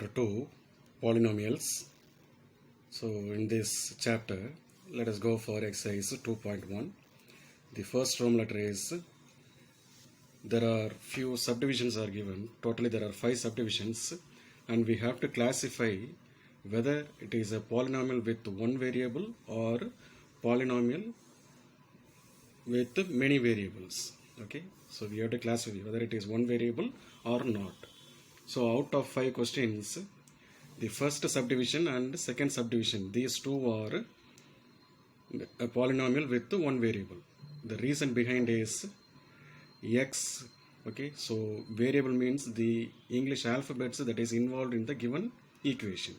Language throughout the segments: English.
Chapter 2, Polynomials. So in this chapter, let us go for exercise 2.1. The first Roman letter is, there are few subdivisions are given. Totally there are 5 subdivisions, and we have to classify whether it is a polynomial with one variable or polynomial with many variables. Okay, so we have to classify whether it is one variable or not. So out of 5 questions, the first subdivision and second subdivision, these two are a polynomial with one variable. The reason behind is x. Okay, so variable means the English alphabets that is involved in the given equation.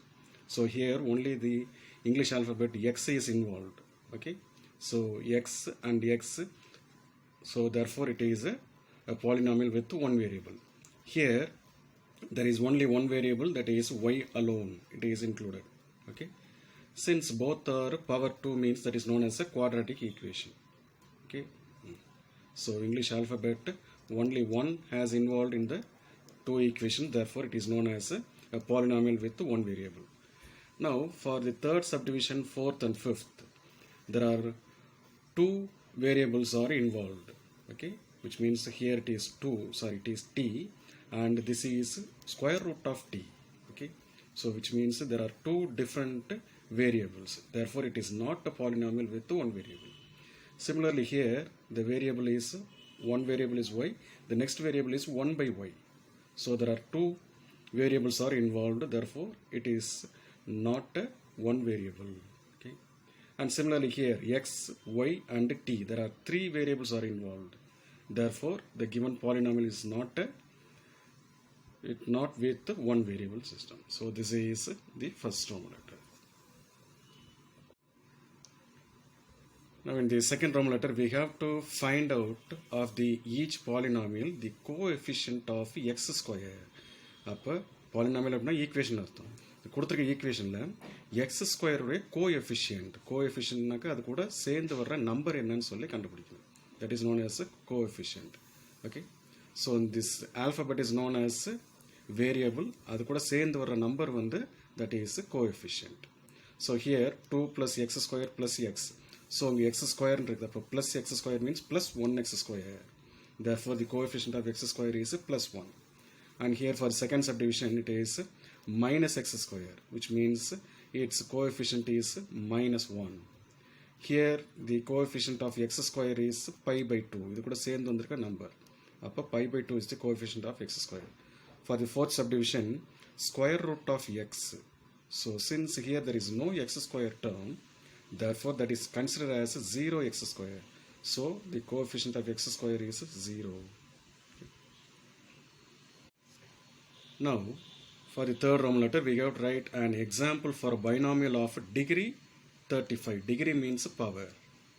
So here only the English alphabet x is involved. Okay, so x and x, so therefore it is a polynomial with one variable. Here there is only one variable, that is y alone, it is included. Okay, since both are power 2 means that is known as a quadratic equation. Okay, so English alphabet only one has involved in the two equation, therefore it is known as a polynomial with one variable. Now for the third subdivision, fourth and fifth, there are two variables are involved. Okay, which means here it is it is t, and this is square root of t. Okay, so which means there are two different variables, therefore it is not a polynomial with one variable. Similarly here the variable is, one variable is y, the next variable is 1 by y, so there are two variables are involved, therefore it is not a one variable. Okay, and similarly here x, y and t, there are three variables are involved, therefore the given polynomial is not with one variable system. So this is the first Roman letter. Now in the second Roman letter, we have to find out of the each polynomial the coefficient of x square. அப்போ polynomial அப்படின்னா equation அர்த்தம். கொடுத்துருக்க ஈக்குவேஷனில் X ஸ்கொயருடைய கோஎஃபிஷியன்ட்னாக்கா அது கூட சேர்ந்து வர்ற number என்னன்னு சொல்லி கண்டுபிடிக்கணும். That is known as a coefficient. Okay, so this alphabet is known as variable, அது கூட சேர்ந்து வர்ற நம்பர் வந்து that is coefficient. So here 2 plus x square plus x, so இங்கே x square இருக்குது, அப்போ plus x square means plus 1x square, therefore the coefficient of x square is plus 1. And here for second subdivision it is minus x square, which means its coefficient is minus 1. Here the coefficient of x square is pi by 2, இது கூட சேர்ந்து வந்திருக்க number, அப்போ pi by 2 is the coefficient of x square. For the fourth subdivision, square root of x, so since here there is no x square term, therefore that is considered as 0x square, so the coefficient of x square is 0. Now for the third Roman letter, we have to write an example for a binomial of degree 35. Degree means power.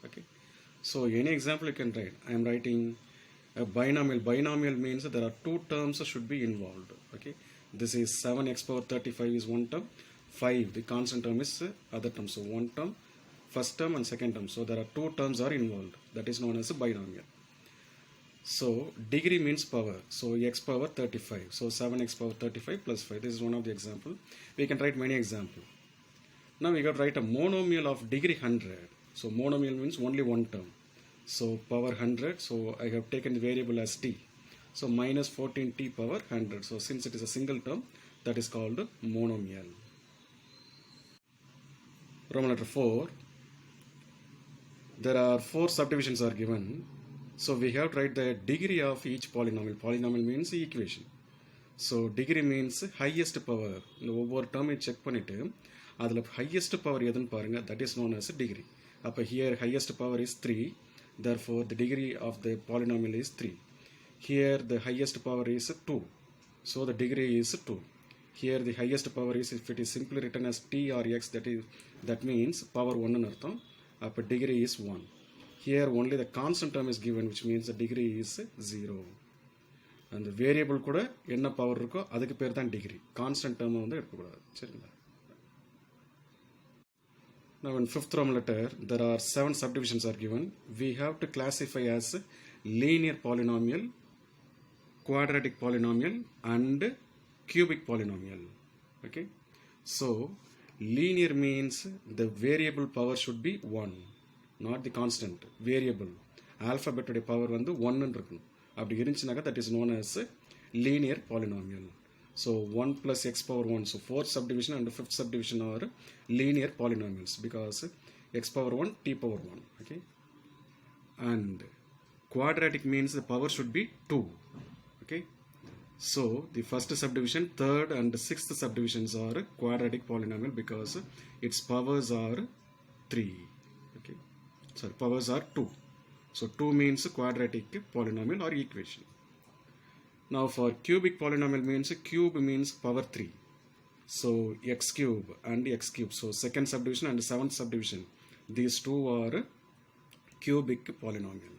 Okay, so any example you can write. I am writing a binomial. Binomial means there are two terms should be involved. Okay, this is 7x power 35 is one term, 5 the constant term is other term, so one term, first term and second term, so there are two terms are involved, that is known as a binomial. So degree means power, so x power 35, so 7x power 35 plus 5, this is one of the example. We can write many example. Now we got to write a monomial of degree 100. So monomial means only one term, so power 100, so I have taken the variable as t, so minus 14t power 100, so since it is a single term, that is called monomial. Roman letter 4, there are 4 subdivisions are given, so we have to write the degree of each polynomial. Polynomial means equation, so degree means highest power. இந்த ஒவ்வொரு டேர்மையும் check பண்ணிவிட்டு அதில் highest power எதுன்னு பாருங்கள், that is known as a degree. அப்போ here highest power is 3, therefore the degree of the polynomial is 3. Here the highest power is 2, so the degree is 2. Here the highest power is, if it is simply written as t or x, that means power 1 ன்னு அர்த்தம், அப்போ degree is 1. Here only the constant term is given, which means the degree is 0. and the variable கூட என்ன power இருக்கோ அதுக்கு பேர் தான் degree, constant டேர்மை வந்து எடுக்கக்கூடாது. சரிங்களா? Now in fifth Roman letter, there are 7 subdivisions are given. We have to classify as linear polynomial, quadratic polynomial and cubic polynomial. Okay, so linear means the variable power should be 1, not the constant, variable. Alphabet power வந்து 1 இருக்கும். அப்படி இருந்துச்சுனாக்கா that is known as linear polynomial. So 1 plus x power 1. So 4th subdivision and 5th subdivision are linear polynomials because x power 1, t power 1. Okay, and quadratic means the power should be 2. Okay, so the first subdivision, third and sixth subdivisions are quadratic polynomial because its powers are 3. Okay, sorry, powers are 2. So 2 means quadratic polynomial or equation. Now for cubic polynomial means cube means power 3. So x cube and x cube. So second subdivision and seventh subdivision, these two are cubic polynomial.